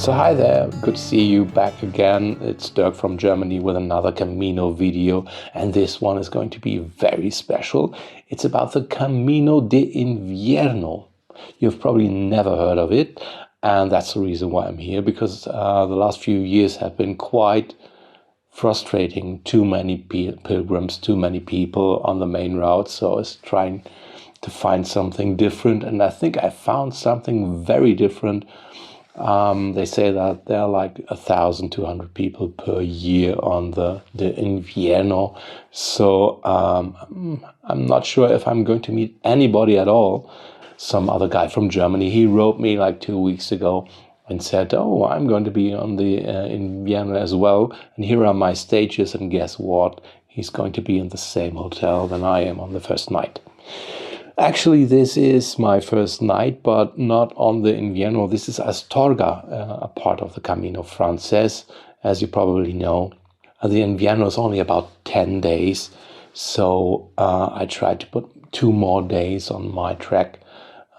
So hi there, good to see you back again. It's Dirk from Germany with another Camino video, and this one is going to be very special. It's about the Camino de Invierno. You've probably never heard of it, and that's the reason why I'm here, because the last few years have been quite frustrating. Too many pilgrims, too many people on the main route, so I was trying to find something different, and I think I found something very different. They say that there are like 1,200 people per year on the Invierno. So I'm not sure if I'm going to meet anybody at all. Some other guy from Germany, he wrote me like 2 weeks ago and said, oh, I'm going to be on the Invierno as well. And here are my stages. And guess what? He's going to be in the same hotel than I am on the first night. Actually, this is my first night, but not on the Invierno. This is Astorga, a part of the Camino Frances, as you probably know. The Invierno is only about 10 days, so I tried to put 2 more days on my trek.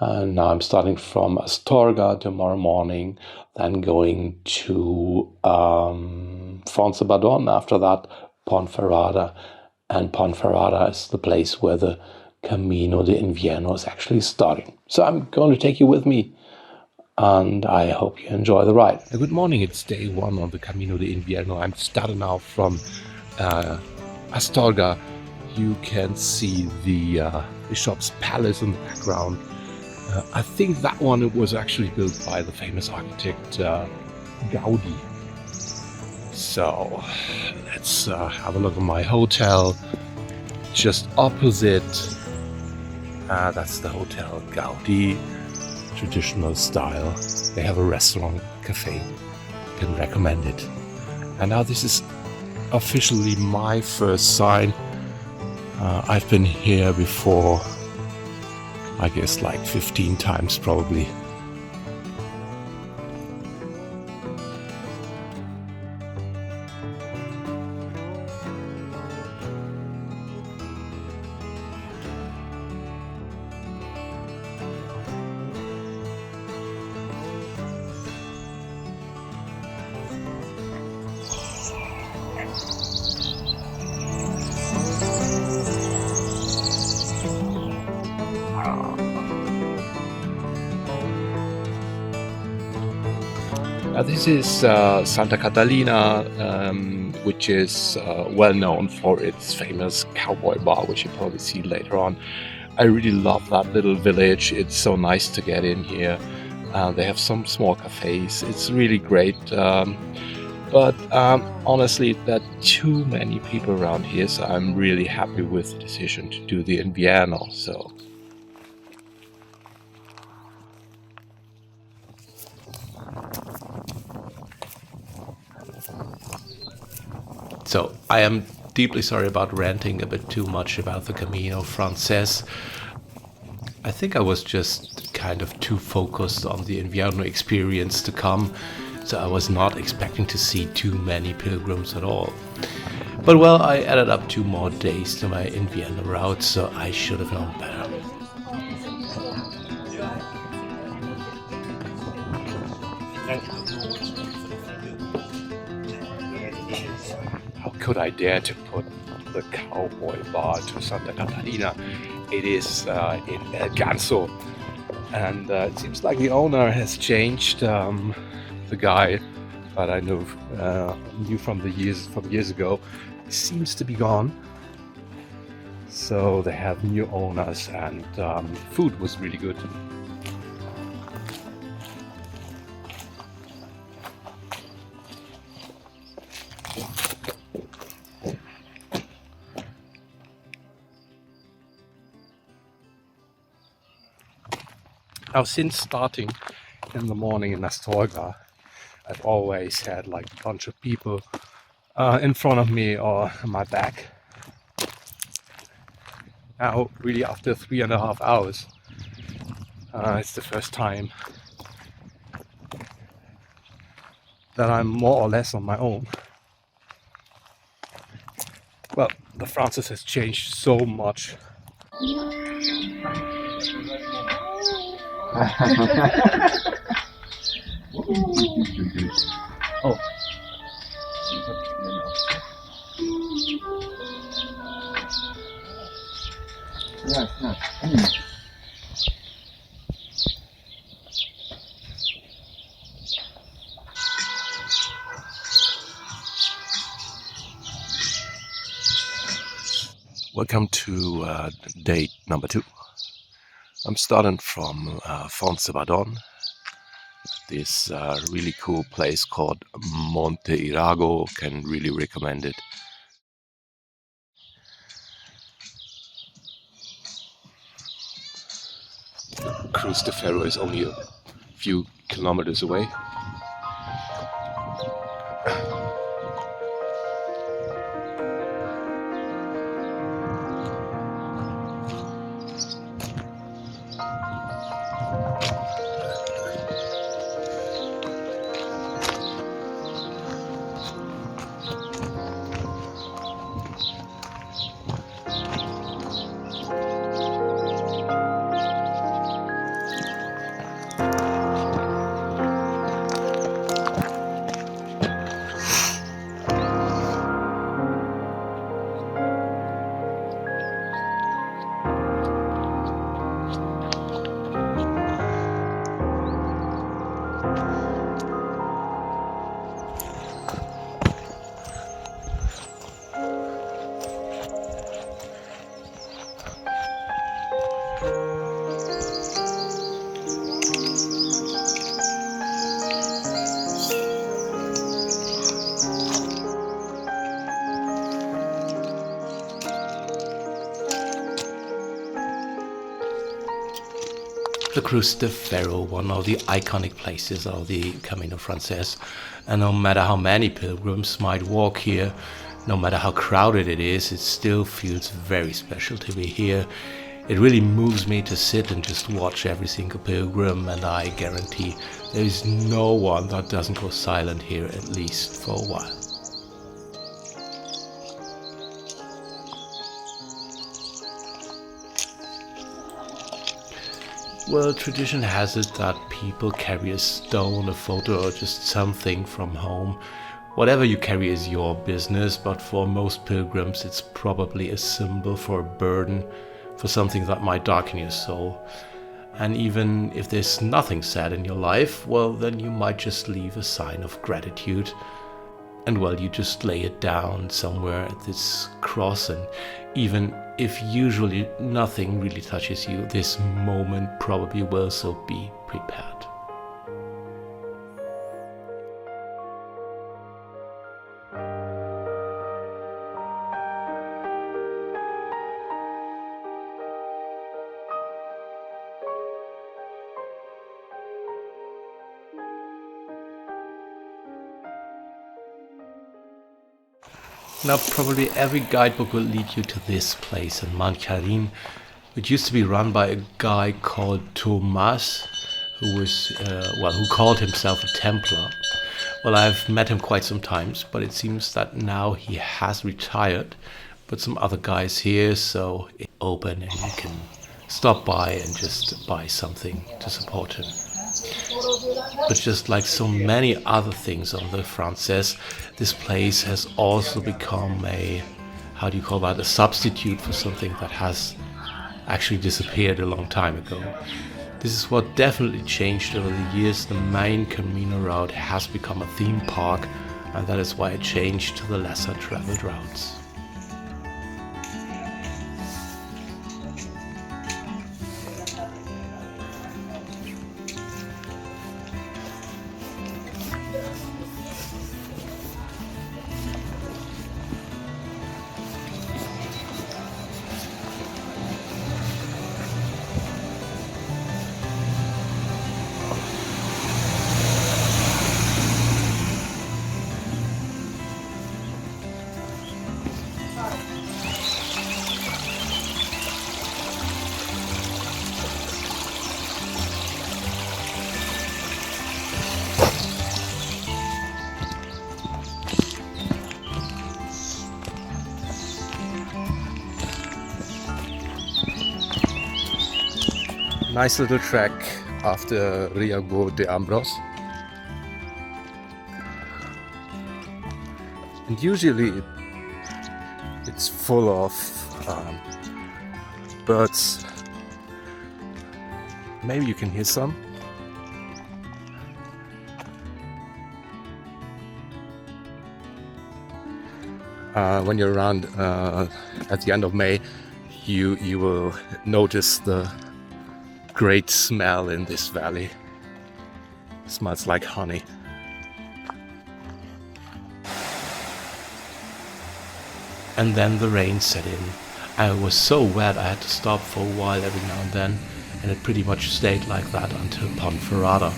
Now I'm starting from Astorga tomorrow morning, then going to Fontebadon, after that Ponferrada, and Ponferrada is the place where the Camino de Invierno is actually starting. So I'm going to take you with me, and I hope you enjoy the ride. Good morning, it's day 1 on the Camino de Invierno. I'm starting now from Astorga. You can see the bishop's palace in the background. I think that one was actually built by the famous architect Gaudi. So let's have a look at my hotel. Just opposite, that's the Hotel Gaudi, traditional style. They have a restaurant, cafe, can recommend it. And now this is officially my first sign. I've been here before, I guess like 15 times probably. This is Santa Catalina, which is well known for its famous cowboy bar, which you probably see later on. I really love that little village. It's so nice to get in here. They have some small cafes. It's really great. But honestly, there are too many people around here, so I'm really happy with the decision to do the Invierno. So I am deeply sorry about ranting a bit too much about the Camino Frances. I think I was just kind of too focused on the Invierno experience to come, so I was not expecting to see too many pilgrims at all. But well, I added up 2 more days to my Invierno route, so I should have known better. How could I dare to put the cowboy bar to Santa Catalina? It is in El Ganso, and it seems like the owner has changed. The guy that I knew from years ago seems to be gone. So they have new owners, and food was really good. Now, since starting in the morning in Astorga, I've always had like a bunch of people in front of me or on my back. Now, really after 3.5 hours, it's the first time that I'm more or less on my own. Well, the Frances has changed so much. Welcome to day number 2. I'm starting from Fontevraud, this really cool place called Monte Irago. Can really recommend it. Cruz de Ferro is only a few kilometers away. The Cruz de Ferro, one of the iconic places of the Camino Frances, and no matter how many pilgrims might walk here, no matter how crowded it is, it still feels very special to be here. It really moves me to sit and just watch every single pilgrim, and I guarantee there is no one that doesn't go silent here, at least for a while. Well, tradition has it that people carry a stone, a photo, or just something from home. Whatever you carry is your business, but for most pilgrims it's probably a symbol for a burden, for something that might darken your soul. And even if there's nothing sad in your life, well, then you might just leave a sign of gratitude. And well, you just lay it down somewhere at this cross, and even if usually nothing really touches you, this moment probably will, so be prepared. Now, probably every guidebook will lead you to this place in Mancharin, which used to be run by a guy called Thomas, who called himself a Templar. Well, I've met him quite some times, but it seems that now he has retired. But some other guys here, so it's open and you can stop by and just buy something to support him. But just like so many other things on the Frances, this place has also become a substitute for something that has actually disappeared a long time ago. This is what definitely changed over the years. The main Camino route has become a theme park, and that is why it changed to the lesser traveled routes. Nice little trek after Riago de Ambros. And usually it's full of birds. Maybe you can hear some. when you're around at the end of May, you will notice the great smell in this valley. It smells like honey. And then the rain set in. I was so wet I had to stop for a while every now and then, and it pretty much stayed like that until Ponferrada,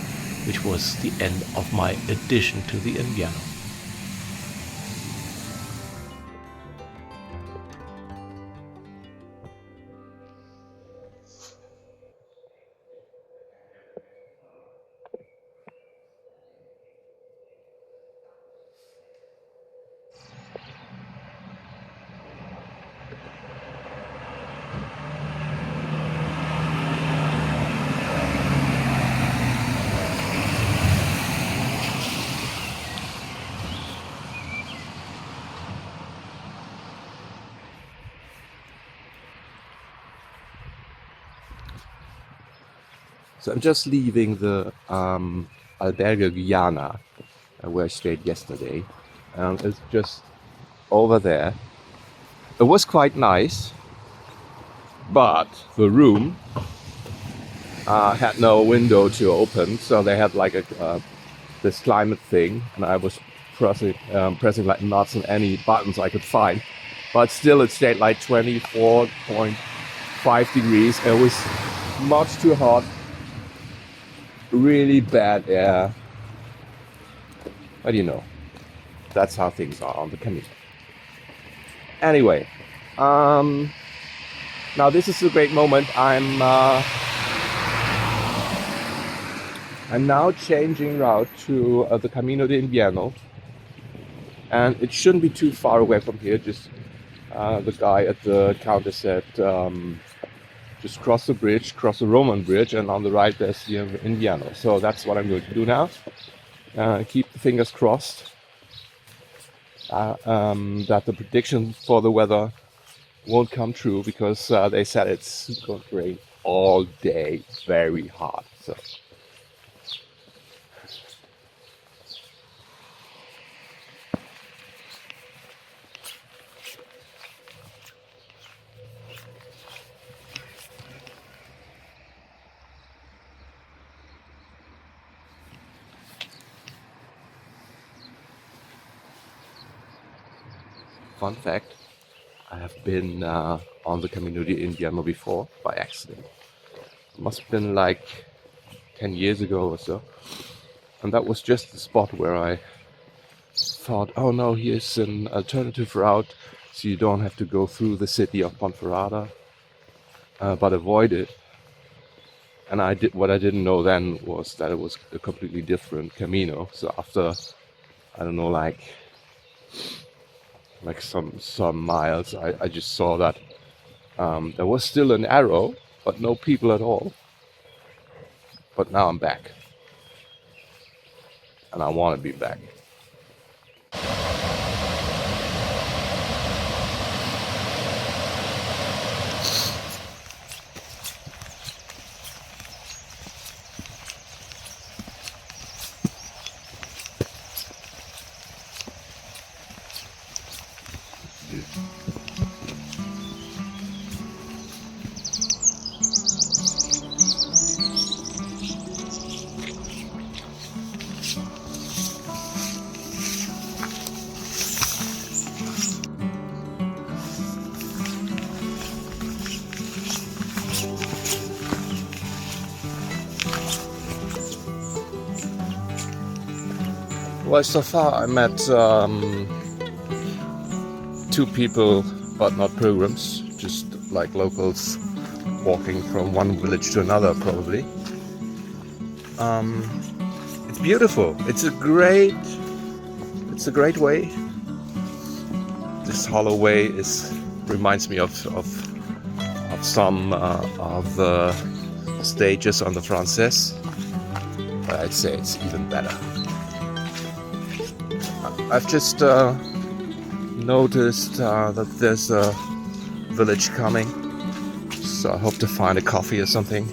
which was the end of my addition to the Invierno. So I'm just leaving the Albergue Guyana, where I stayed yesterday. It's just over there. It was quite nice, but the room had no window to open, so they had like this climate thing, and I was pressing like nuts on any buttons I could find. But still, it stayed like 24.5 degrees. It was much too hot. Really bad air. But you know, that's how things are on the Camino. Anyway, now this is a great moment. I'm now changing route to the Camino de Invierno, and it shouldn't be too far away from here. Just the guy at the counter said, just cross the bridge, cross the Roman bridge, and on the right there's the Invierno. So that's what I'm going to do now. Keep the fingers crossed that the prediction for the weather won't come true, because they said it's going to rain all day, very hard. So. Fun fact, I have been on the Camino de Invierno before by accident. It must have been like 10 years ago or so. And that was just the spot where I thought, oh no, here's an alternative route, so you don't have to go through the city of Ponferrada, but avoid it. And what I didn't know then was that it was a completely different Camino. So after, I don't know, like some miles, I just saw that there was still an arrow, but no people at all. But now I'm back, and I want to be back. Well, so far I met 2 people, but not pilgrims, just like locals walking from one village to another, probably. It's beautiful. It's a great way. This hollow way reminds me of some of the stages on the Frances, but I'd say it's even better. I've just noticed that there's a village coming, so I hope to find a coffee or something.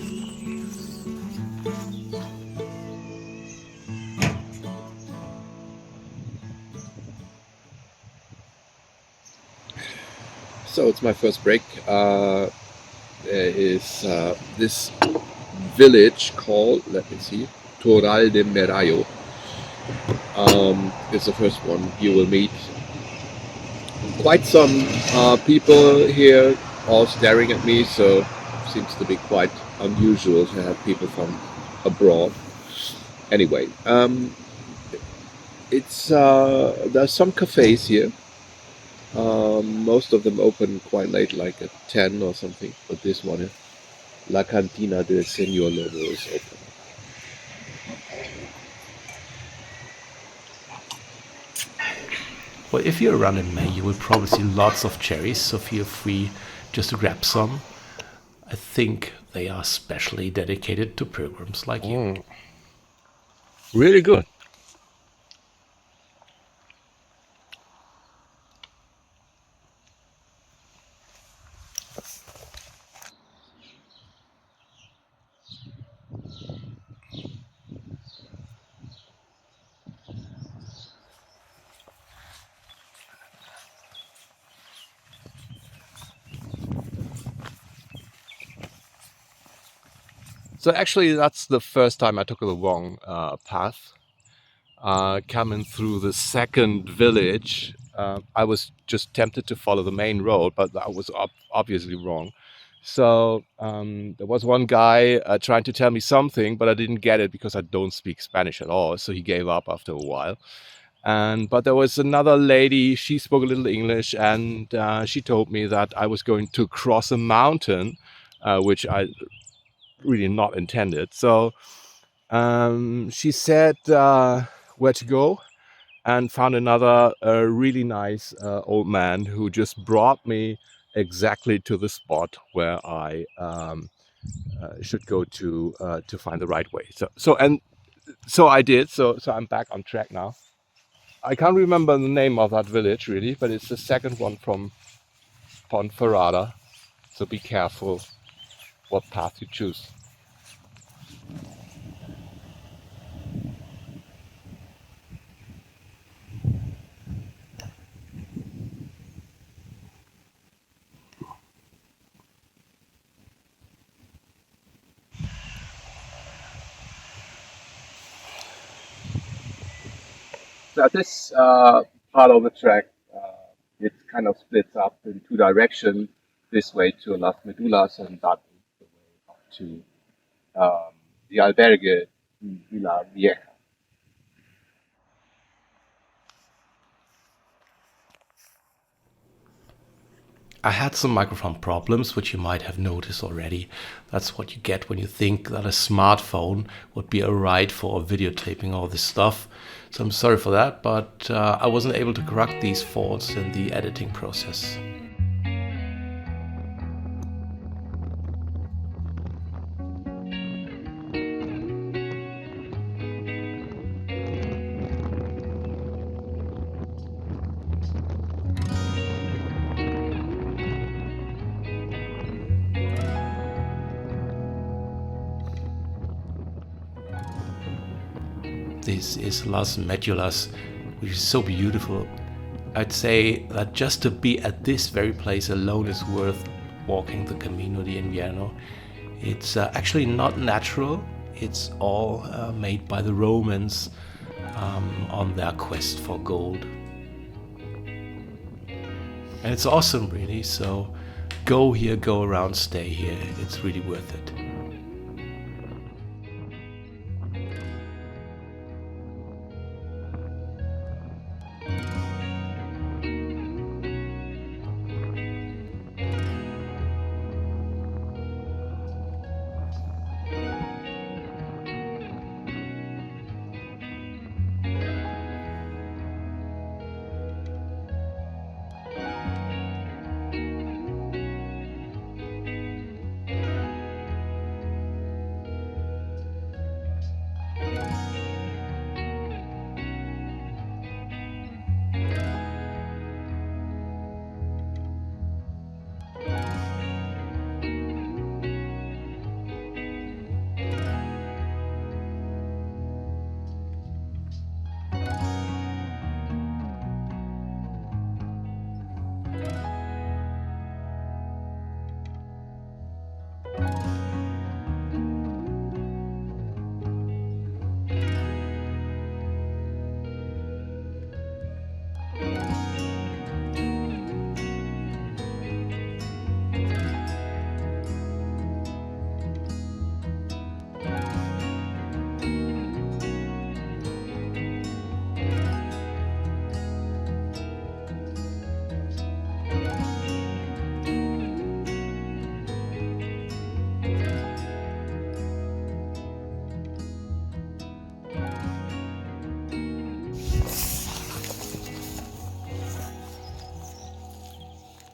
So it's my first break. There is this village called, let me see, Toral de Merayo. It's the first one you will meet. Quite some people here all staring at me, so seems to be quite unusual to have people from abroad. Anyway, it's there's some cafes here. Most of them open quite late, like at 10 or something. But this one, La Cantina del Señor Lobo, is open. Well, if you're around in May, you will probably see lots of cherries, so feel free just to grab some. I think they are specially dedicated to pilgrims like you. Really good. So actually, that's the first time I took the wrong path. Coming through the second village, I was just tempted to follow the main road, but that was obviously wrong. So there was one guy trying to tell me something, but I didn't get it because I don't speak Spanish at all. So he gave up after a while. But there was another lady. She spoke a little English, and she told me that I was going to cross a mountain, which I really not intended. So she said where to go, and found another really nice old man who just brought me exactly to the spot where I should go to find the right way. So I did. So I'm back on track now. I can't remember the name of that village really, but it's the second one from Ponferrada. So be careful what path you choose. So at this part of the track, it kind of splits up in two directions. This way to Las Medulas, and that is the way up to the albergue Villa Vieja. I had some microphone problems, which you might have noticed already. That's what you get when you think that a smartphone would be alright for videotaping all this stuff. So I'm sorry for that, but I wasn't able to correct these faults in the editing process. This is Las Medulas, which is so beautiful. I'd say that just to be at this very place alone is worth walking the Camino de Invierno. It's actually not natural. It's all made by the Romans on their quest for gold. And it's awesome, really. So go here, go around, stay here. It's really worth it.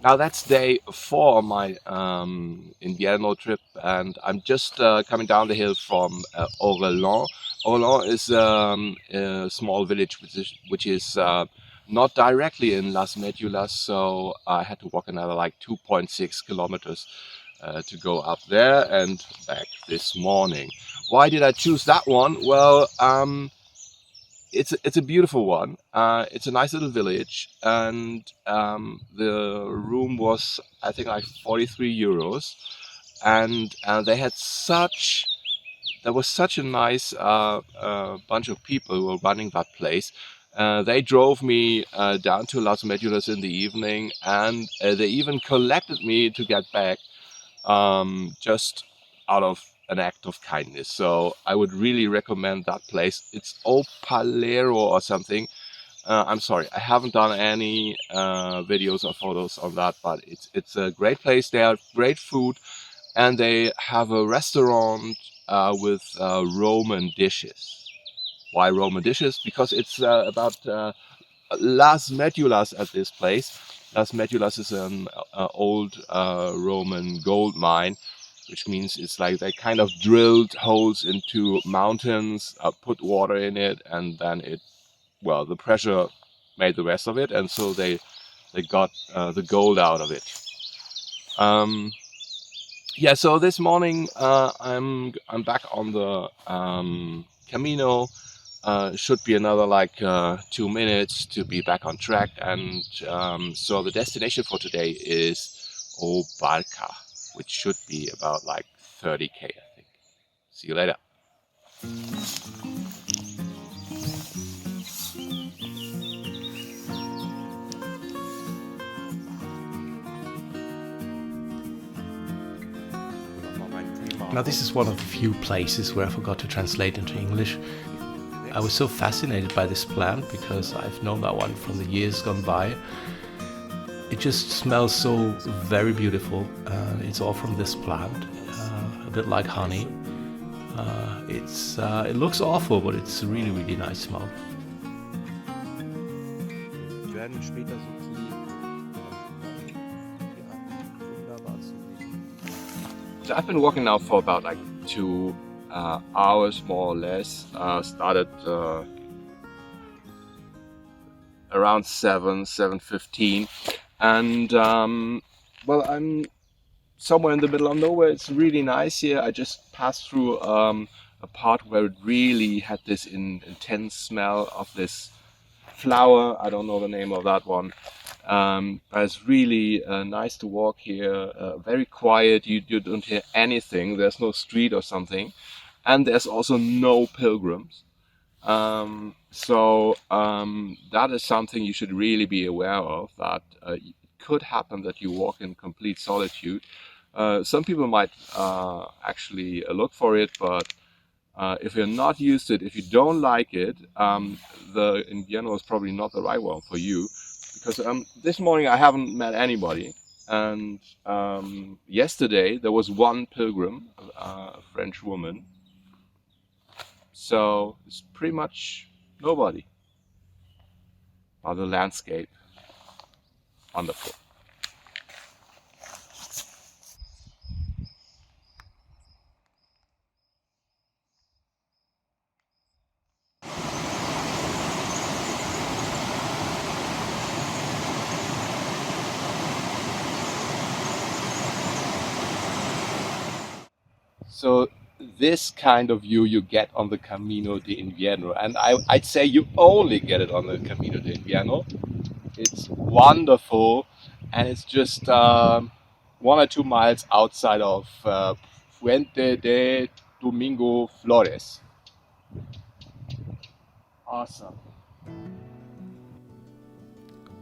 Now that's day 4 of my Invierno trip, and I'm just coming down the hill from Orléans. Orléans is a small village which is not directly in Las Medulas, so I had to walk another like 2.6 kilometers to go up there and back this morning. Why did I choose that one? Well, it's a beautiful one. It's a nice little village, and the room was, I think, like 43 euros, and there was such a nice bunch of people who were running that place. They drove me down to Las Medulas in the evening, and they even collected me to get back, just out of an act of kindness. So I would really recommend that place. It's O Palero or something. I'm sorry, I haven't done any videos or photos on that, but it's a great place. They have great food, and they have a restaurant with Roman dishes. Why Roman dishes? Because it's about Las Medulas at this place. Las Medulas is an old Roman gold mine, which means it's like they kind of drilled holes into mountains, put water in it, and then the pressure made the rest of it, and so they got the gold out of it. Yeah, so this morning I'm back on the Camino. Should be another like 2 minutes to be back on track, and so the destination for today is Obarca, which should be about like 30k, I think. See you later. Now, this is one of the few places where I forgot to translate into English. I was so fascinated by this plant because I've known that one from the years gone by. It just smells so very beautiful. It's all from this plant, a bit like honey. It looks awful, but it's a really, really nice smell. So I've been walking now for about like 2 hours more or less. Started around 7:15, and I'm somewhere in the middle of nowhere. It's really nice here. I just passed through a part where it really had this intense smell of this flower. I don't know the name of that one. But it's really nice to walk here. Very quiet. You don't hear anything. There's no street or something, and there's also no pilgrims. So that is something you should really be aware of. That it could happen that you walk in complete solitude. Some people might actually look for it, but if you're not used to it, if you don't like it, the Invierno is probably not the right one for you. Because this morning I haven't met anybody, and yesterday there was one pilgrim, a French woman. So it's pretty much nobody. But the landscape, wonderful. So this kind of view you get on the Camino de Invierno, and I'd say you only get it on the Camino de Invierno. It's wonderful, and it's just 1 or 2 miles outside of Fuente de Domingo Flores. Awesome.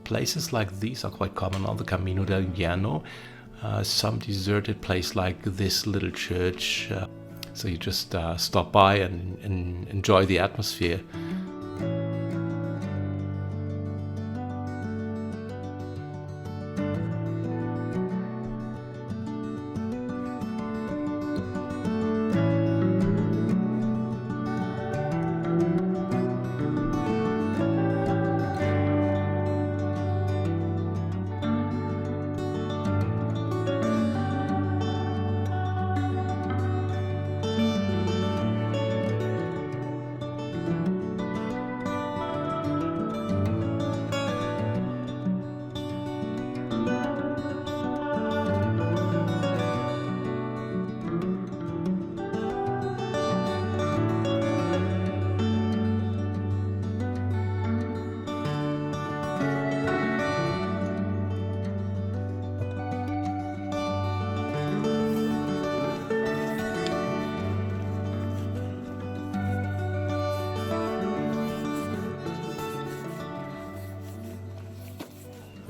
Places like these are quite common on the Camino de Invierno. Some deserted place like this little church. So you just stop by and enjoy the atmosphere.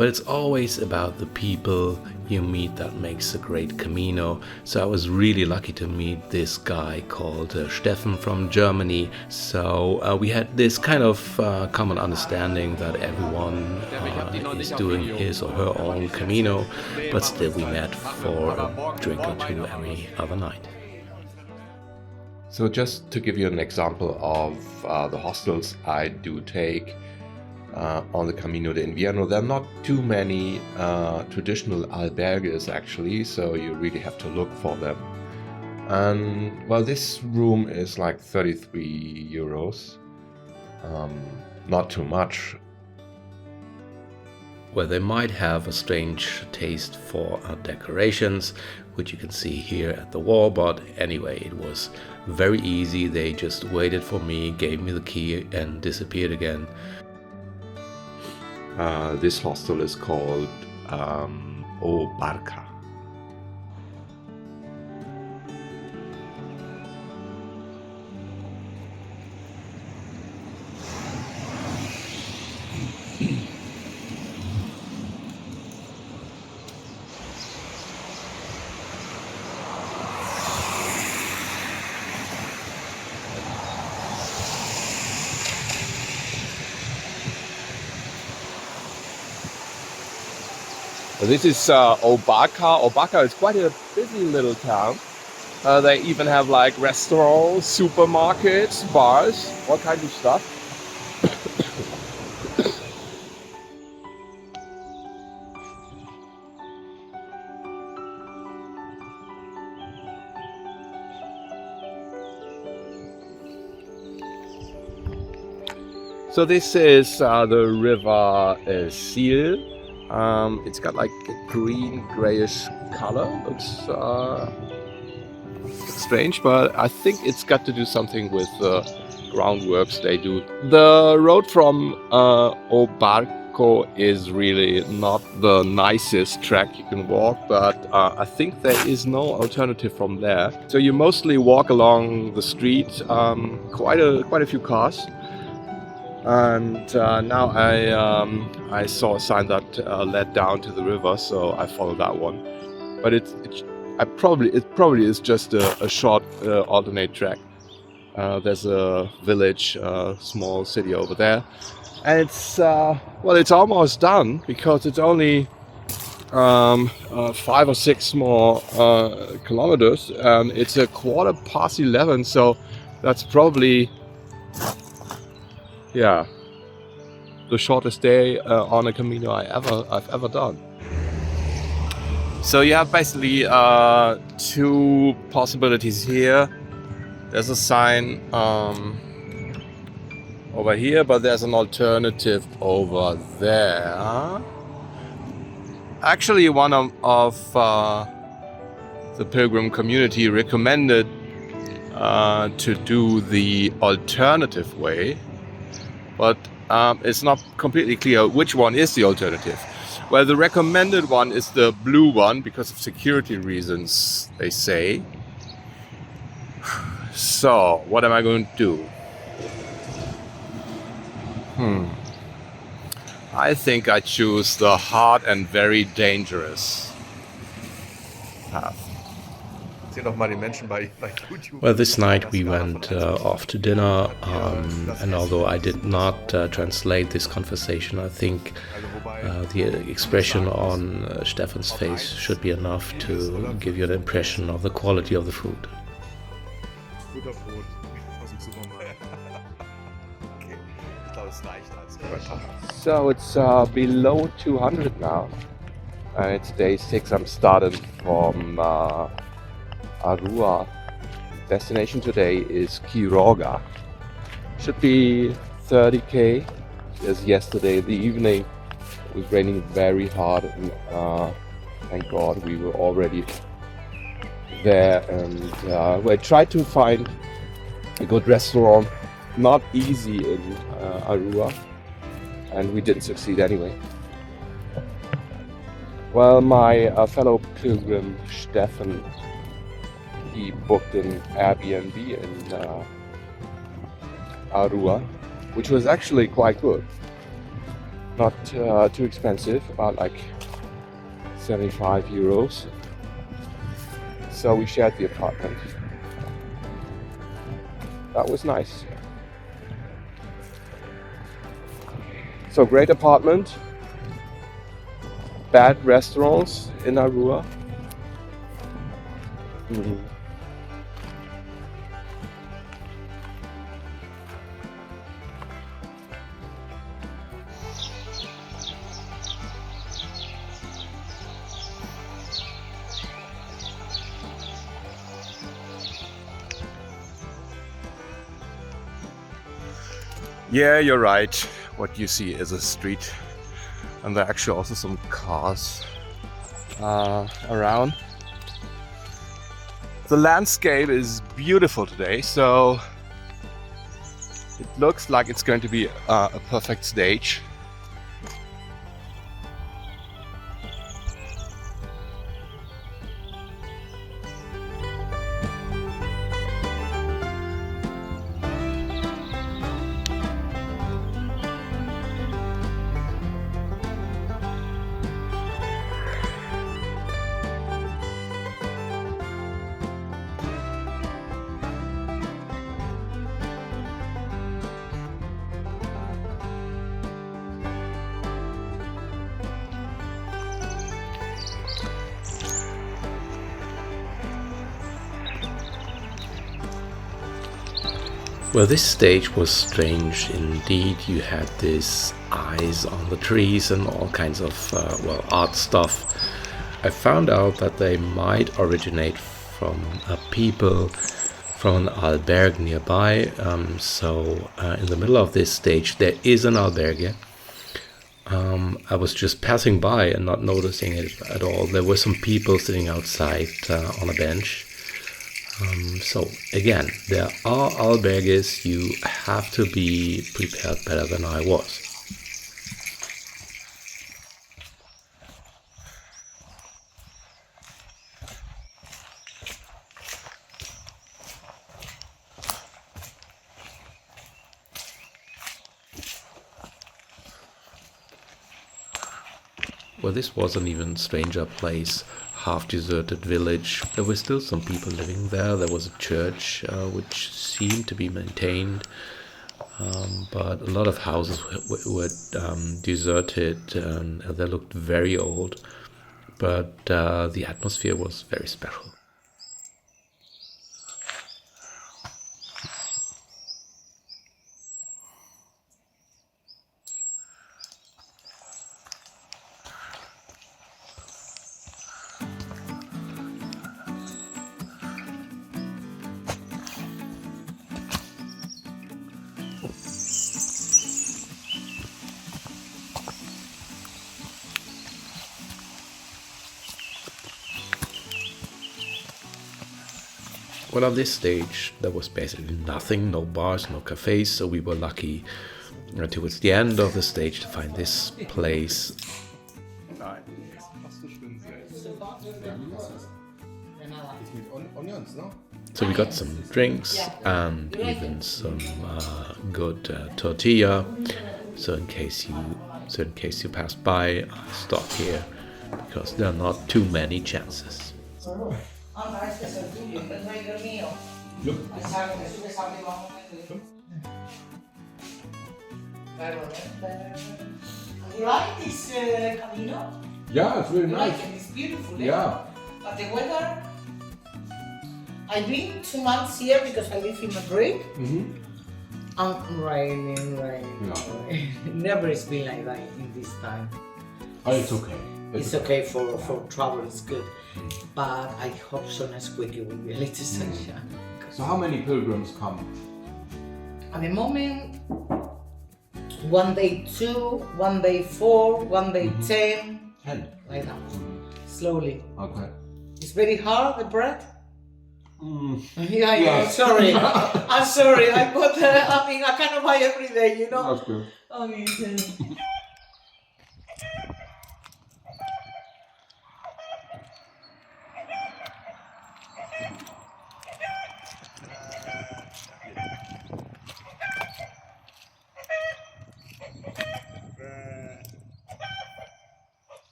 But it's always about the people you meet that makes a great Camino. So I was really lucky to meet this guy called Steffen from Germany. So we had this kind of common understanding that everyone is doing his or her own Camino, but still we met for a drink or two every other night. So just to give you an example of the hostels I do take on the Camino de Invierno, there are not too many traditional albergues actually, so you really have to look for them. And well, this room is like 33 euros, not too much. Well, they might have a strange taste for decorations, which you can see here at the wall, but anyway, it was very easy. They just waited for me, gave me the key and disappeared again. This hostel is called O Barca. This is Obarca. Obarca is quite a busy little town. They even have like restaurants, supermarkets, bars, all kinds of stuff. So this is the river Sil. It's got like a green grayish color. Looks strange, but I think it's got to do something with the groundworks they do. The road from Obarco is really not the nicest track you can walk, but I think there is no alternative from there. So you mostly walk along the street, quite a few cars. And now I saw a sign that led down to the river, so I followed that one. But it probably is just a short alternate track. There's a village, small city over there, and it's almost done because it's only 5 or 6 more kilometers, and it's 11:15. So that's probably. Yeah, the shortest day on a Camino I've ever done. So you have basically 2 possibilities here. There's a sign over here, but there's an alternative over there. Actually, one of the pilgrim community recommended to do the alternative way. But it's not completely clear which one is the alternative. Well, the recommended one is the blue one because of security reasons, they say. So, what am I going to do? I think I choose the hard and very dangerous path. Well, this night we went off to dinner, and although I did not translate this conversation, I think the expression on Steffen's face should be enough to give you an impression of the quality of the food. So it's below 200 now, and it's day 6. I'm starting from Arua. Destination today is Quiroga. Should be 30k. As yesterday in the evening, it was raining very hard, and thank God we were already there. And we tried to find a good restaurant. Not easy in Arua, and we didn't succeed anyway. Well, my fellow pilgrim Steffen, he booked an Airbnb in Arua, which was actually quite good. not too expensive, about like 75 euros. So we shared the apartment. That was nice. So great apartment, bad restaurants in Arua. Yeah, you're right. What you see is a street, and there are actually also some cars around. The landscape is beautiful today, so it looks like it's going to be a perfect stage. Well, this stage was strange indeed. You had this eyes on the trees and all kinds of, art stuff. I found out that they might originate from people from an albergue nearby. In the middle of this stage, there is an albergue. I was just passing by and not noticing it at all. There were some people sitting outside on a bench. So again, there are albergues. You have to be prepared better than I was. Well, this was an even stranger place, half-deserted village. There were still some people living there. There was a church which seemed to be maintained, but a lot of houses were deserted and they looked very old. But the atmosphere was very special. Well, on this stage, there was basically nothing, no bars, no cafes, so we were lucky towards the end of the stage to find this place. So we got some drinks and even some good tortilla. So in case you pass by, I'll stop here because there are not too many chances. You like this Camino? Yeah, it's really You nice. like it? It's beautiful. Yeah. But the weather, I've been 2 months here because I live in Madrid. Raining. Yeah. Never has been like that in this time. Oh, it's okay. It's okay for travel, it's good. But I hope so next week it will be a little sunshine. So how many pilgrims come? At the moment, 1 day 2, 1 day 4, 1 day 10, 10. like that. Slowly. Okay. It's very hard, the bread. Yeah, Yes. sorry. I'm sorry. I cannot buy every day, you know. That's good.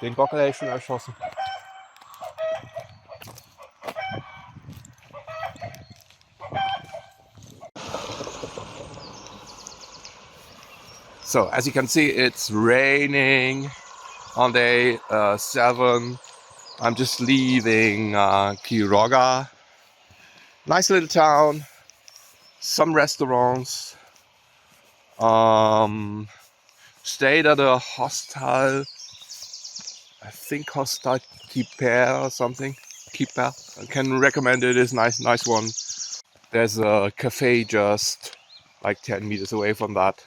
Den Gockel hätte ich schon erschossen. So, as you can see, it's raining on day 7. I'm just leaving Quiroga. Nice little town, some restaurants. Stayed at a hostel, I think hostel Keeper or something. Keeper, I can recommend it. It's nice one. There's a cafe just like 10 meters away from that.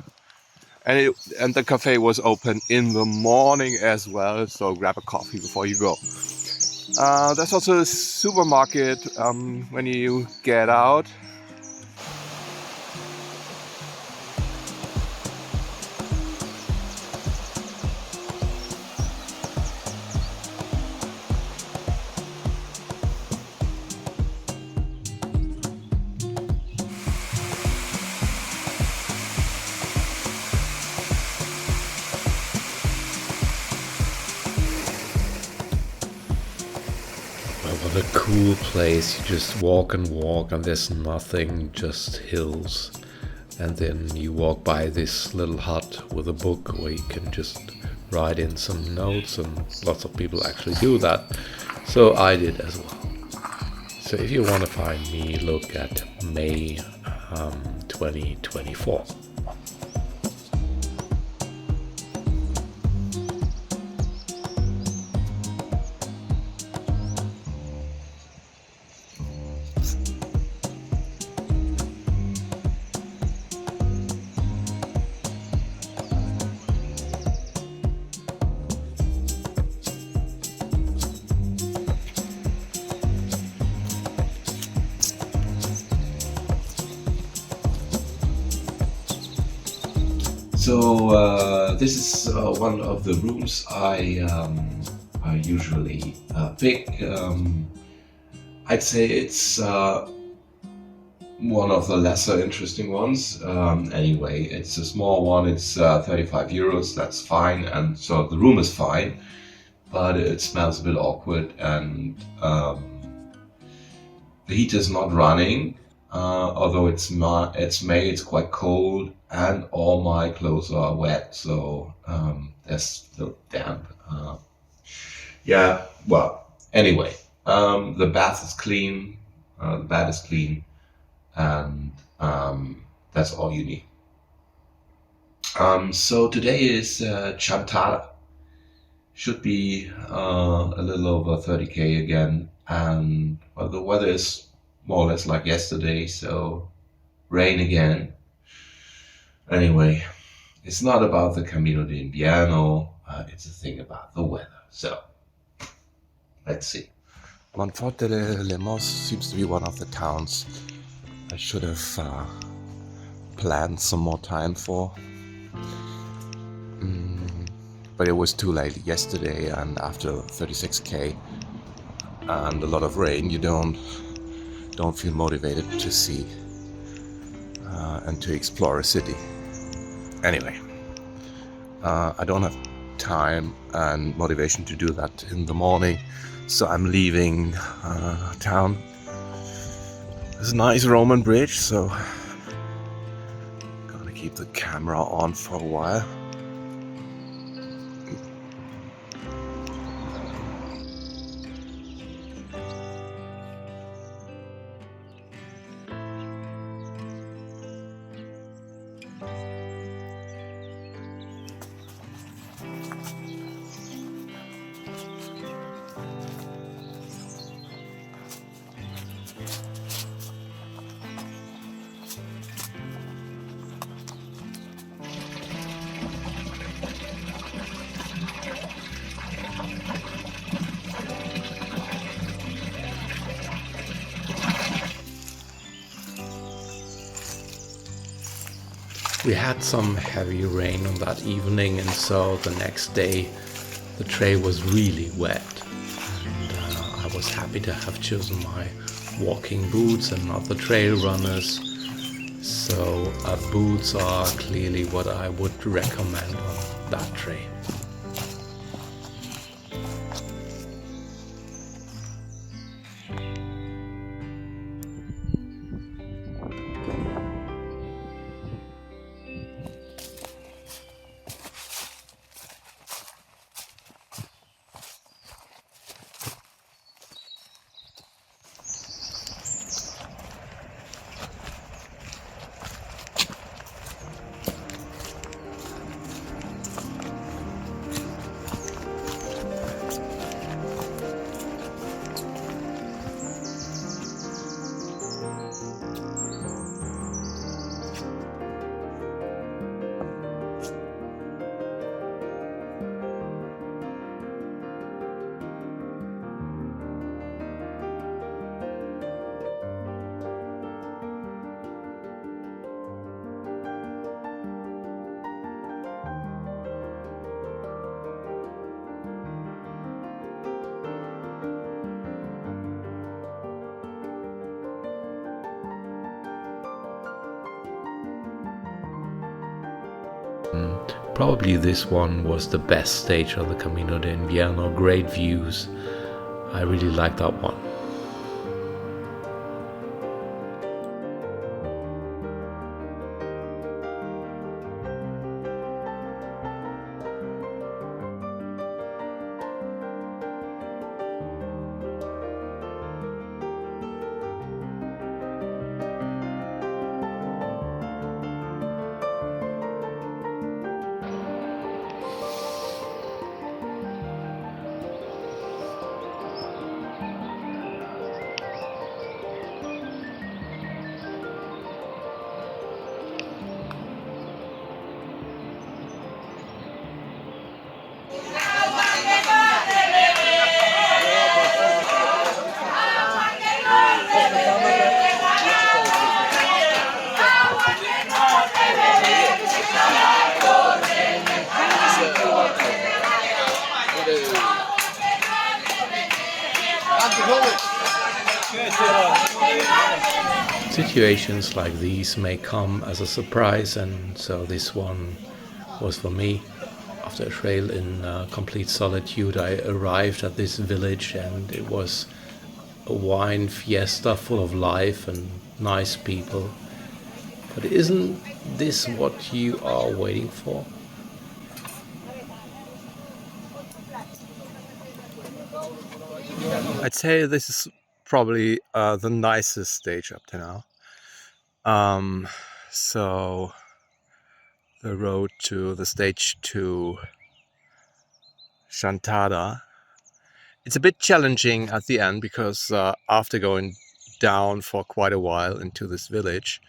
And the cafe was open in the morning as well, so grab a coffee before you go. There's also a supermarket when you get out. What a cool place. You just walk and there's nothing, just hills. And then you walk by this little hut with a book where you can just write in some notes, and lots of people actually do that. So I did as well. So if you want to find me, look at May 2024. So this is one of the rooms I usually pick. I'd say it's one of the lesser interesting ones. Anyway, it's a small one. It's 35 euros. That's fine, and so the room is fine, but it smells a bit awkward, and the heat is not running. Although it's May, it's quite cold, and all my clothes are wet, so there's still damp. Yeah, well, anyway, the bath is clean, the bed is clean, and that's all you need. So today is Chantal. Should be a little over 30k again, and well, the weather is more or less like yesterday, so rain again. Anyway, it's not about the Camino de Invierno, it's a thing about the weather. So, let's see. Montfort de Lemos seems to be one of the towns I should have planned some more time for. But it was too late yesterday, and after 36k and a lot of rain, you don't feel motivated to see and to explore a city. Anyway, I don't have time and motivation to do that in the morning, so I'm leaving town. There's a nice Roman bridge, so gonna keep the camera on for a while. We had some heavy rain on that evening, and so the next day the trail was really wet, and I was happy to have chosen my walking boots and not the trail runners. So boots are clearly what I would recommend on that trail. Probably this one was the best stage on the Camino de Invierno. Great views. I really like that one. Situations like these may come as a surprise, and so this one was for me. After a trail in complete solitude, I arrived at this village, and it was a wine fiesta full of life and nice people. But isn't this what you are waiting for? I'd say this is probably the nicest stage up to now. So the road to the stage to Chantada, it's a bit challenging at the end because after going down for quite a while into this village,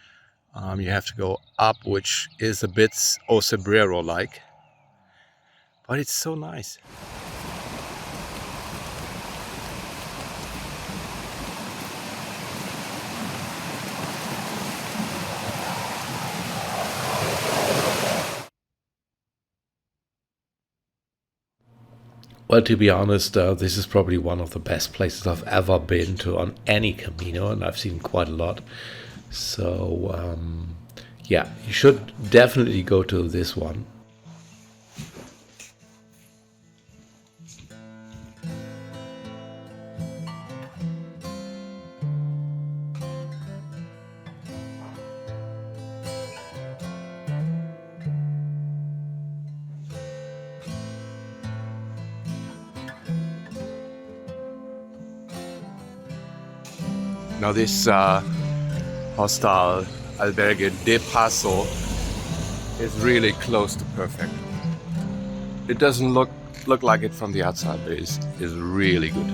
you have to go up, which is a bit Ocebrero-like, but it's so nice. Well, to be honest, this is probably one of the best places I've ever been to on any Camino, and I've seen quite a lot. So, yeah, you should definitely go to this one. Now this hostel Albergue de Paso is really close to perfect. It doesn't look like it from the outside, but it's really good.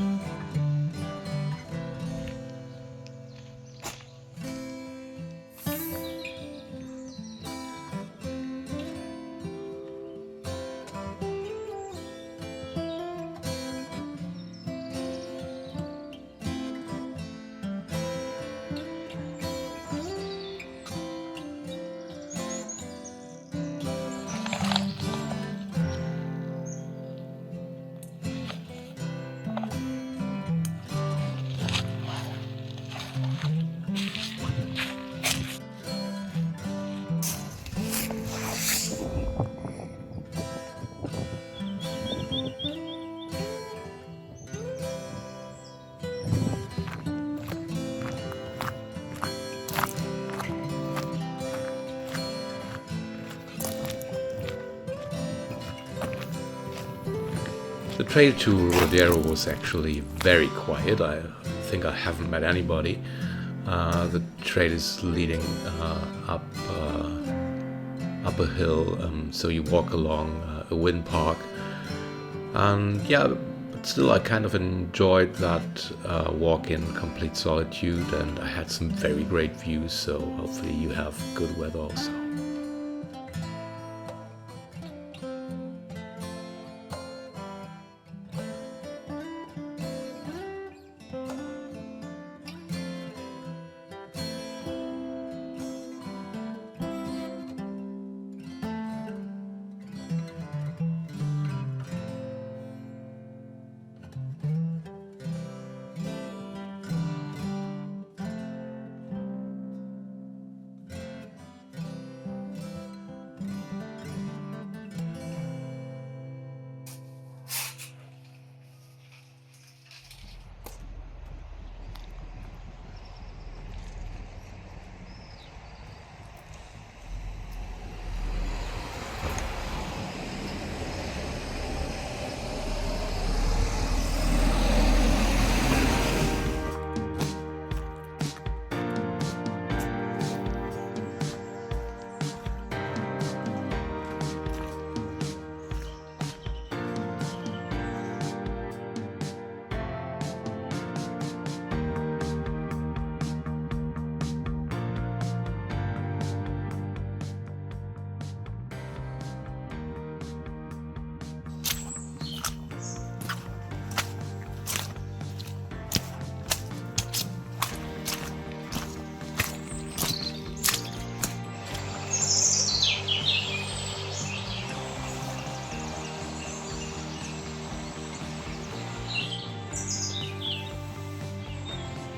The trail to Rodero was actually very quiet. I think I haven't met anybody. The trail is leading up a hill, so you walk along a wind park. And yeah, but still I kind of enjoyed that walk in complete solitude, and I had some very great views, so hopefully you have good weather also.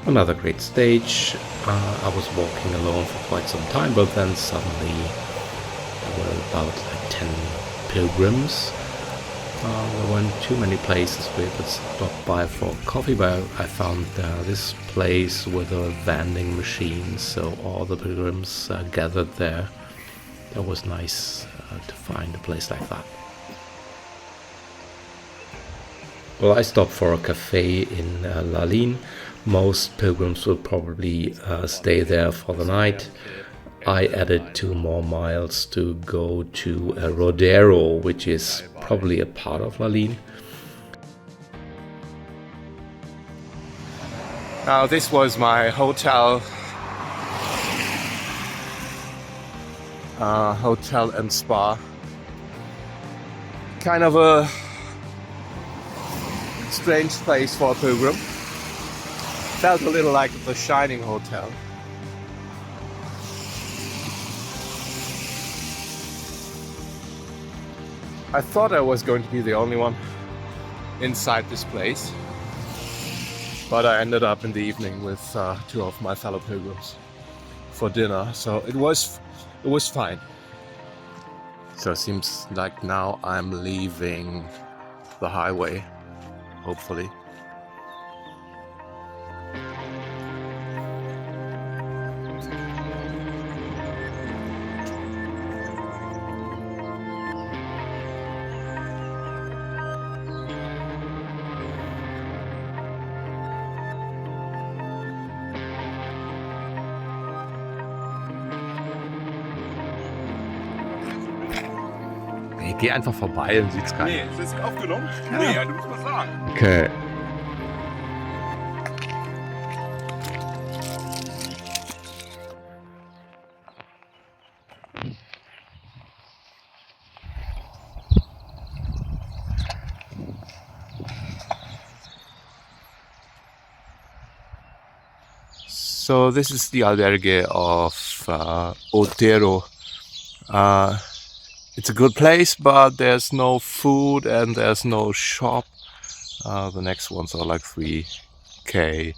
Another great stage. I was walking alone for quite some time, but then suddenly there were about like 10 pilgrims. There weren't too many places we could stop by for coffee, but I found this place with a vending machine, so all the pilgrims gathered there. That was nice to find a place like that. Well, I stopped for a cafe in Lalin. Most pilgrims will probably stay there for the night. I added 2 more miles to go to Rodero, which is probably a part of Lalin. Now this was my hotel and spa. Kind of a strange place for a pilgrim. Felt a little like the Shining Hotel. I thought I was going to be the only one inside this place, but I ended up in the evening with 2 of my fellow pilgrims for dinner, so it was fine. So it seems like now I'm leaving the highway, hopefully. Ich geh einfach vorbei, dann sieht's keiner. Nee, ist das aufgenommen? Ja. Nee, ja, du musst was sagen. Okay. So this is the albergue of Otero. It's a good place, but there's no food and there's no shop. The next ones are like 3k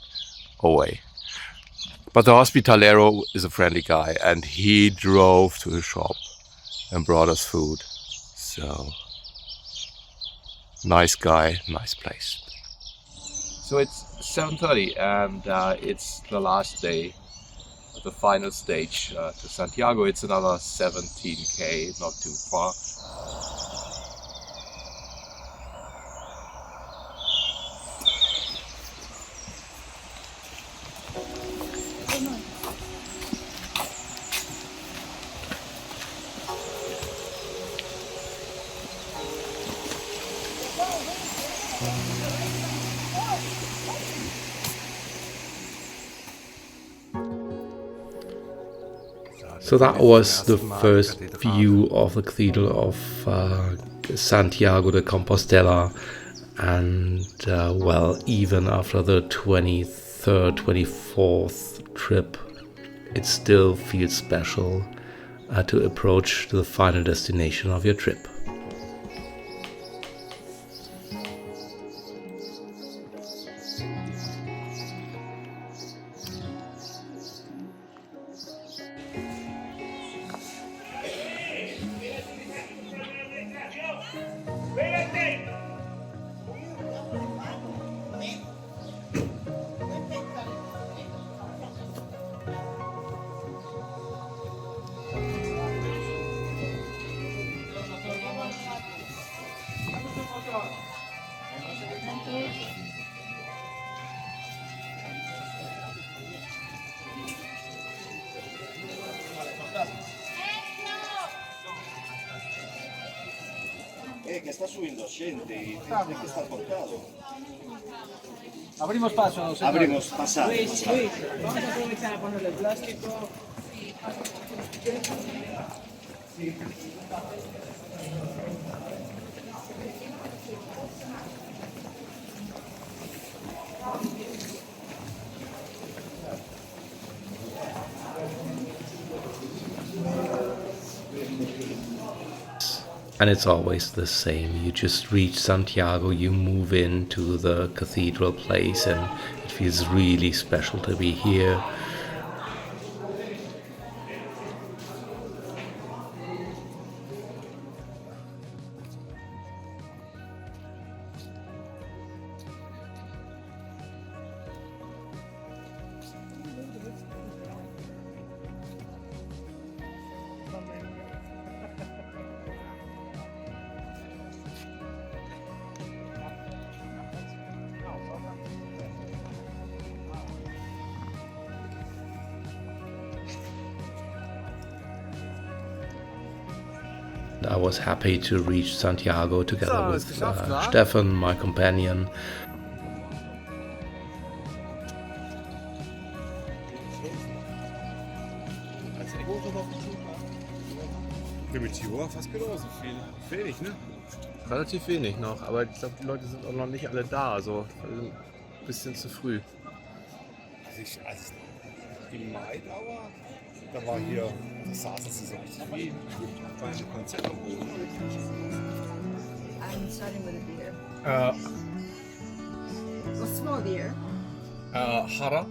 away. But the hospitalero is a friendly guy and he drove to the shop and brought us food. So, nice guy, nice place. So it's 7:30 and it's the last day, the final stage to Santiago. It's another 17k, not too far. So that was the first view of the Cathedral of Santiago de Compostela, and well, even after the 23rd, 24th trip, it still feels special to approach the final destination of your trip. Che sta subindo gente y tiene que estar cortado. Abrimos paso, señor. Abrimos, pasado. Luis, vamos a aprovechar a ponerle el plástico. And it's always the same. You just reach Santiago, you move into the cathedral place, and it feels really special to be here. I was happy to reach Santiago together with Stefan, my companion. Primitiva, fast genauso viel. Wenig, ne? Relativ wenig noch, aber ich glaube, die Leute sind auch noch nicht alle da, also ein bisschen zu früh. Also im Mai, aber da war hier, da saßen sie so richtig wie bei einem Konzert am Boden. I'm starting with a beer. A small beer. Hara.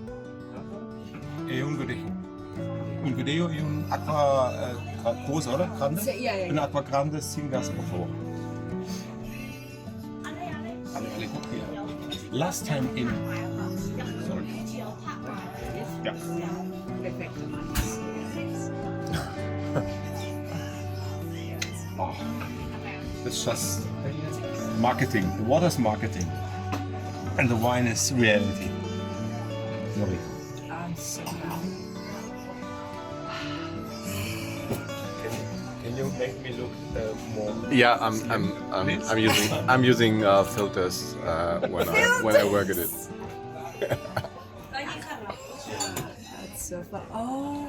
Un video e un aqua groß, oder? Grande? Yeah. Un aqua grande sin gas, por favor. Alle kopieren. Last time in. Sorry. Ja. Oh, that's just marketing. The water's marketing. And the wine is reality. Sorry. I'm so happy. Can you make me look more? Yeah, I'm using filters when I work at it. That's so fun. Oh.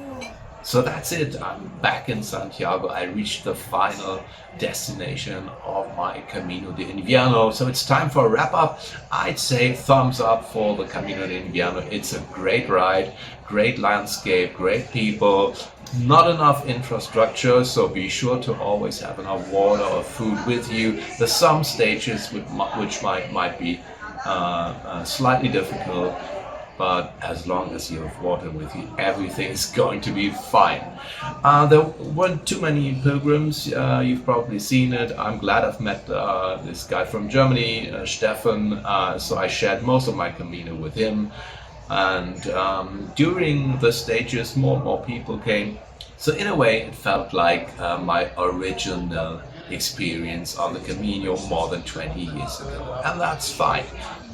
So that's it. I'm back in Santiago. I reached the final destination of my Camino de Invierno. So it's time for a wrap up. I'd say thumbs up for the Camino de Invierno. It's a great ride, great landscape, great people. Not enough infrastructure, so be sure to always have enough water or food with you. There's some stages which might be slightly difficult, but as long as you have water with you, everything's going to be fine. There weren't too many pilgrims. You've probably seen it. I'm glad I've met this guy from Germany, Stefan, so I shared most of my Camino with him. And during the stages, more and more people came. So in a way, it felt like my original experience on the Camino more than 20 years ago. And that's fine.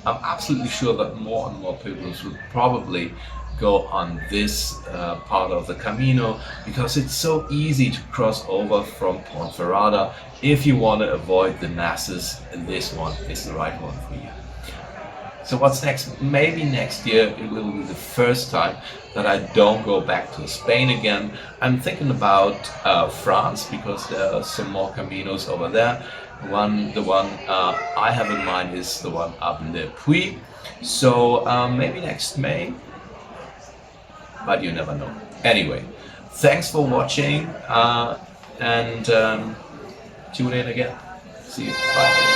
I'm absolutely sure that more and more pilgrims will probably go on this part of the Camino because it's so easy to cross over from Ponferrada. If you want to avoid the masses, and this one is the right one for you. So what's next? Maybe next year it will be the first time that I don't go back to Spain again. I'm thinking about France because there are some more Caminos over there. The one I have in mind is the one up in the Puy. So maybe next May, but you never know. Anyway, thanks for watching and tune in again. See you. Bye.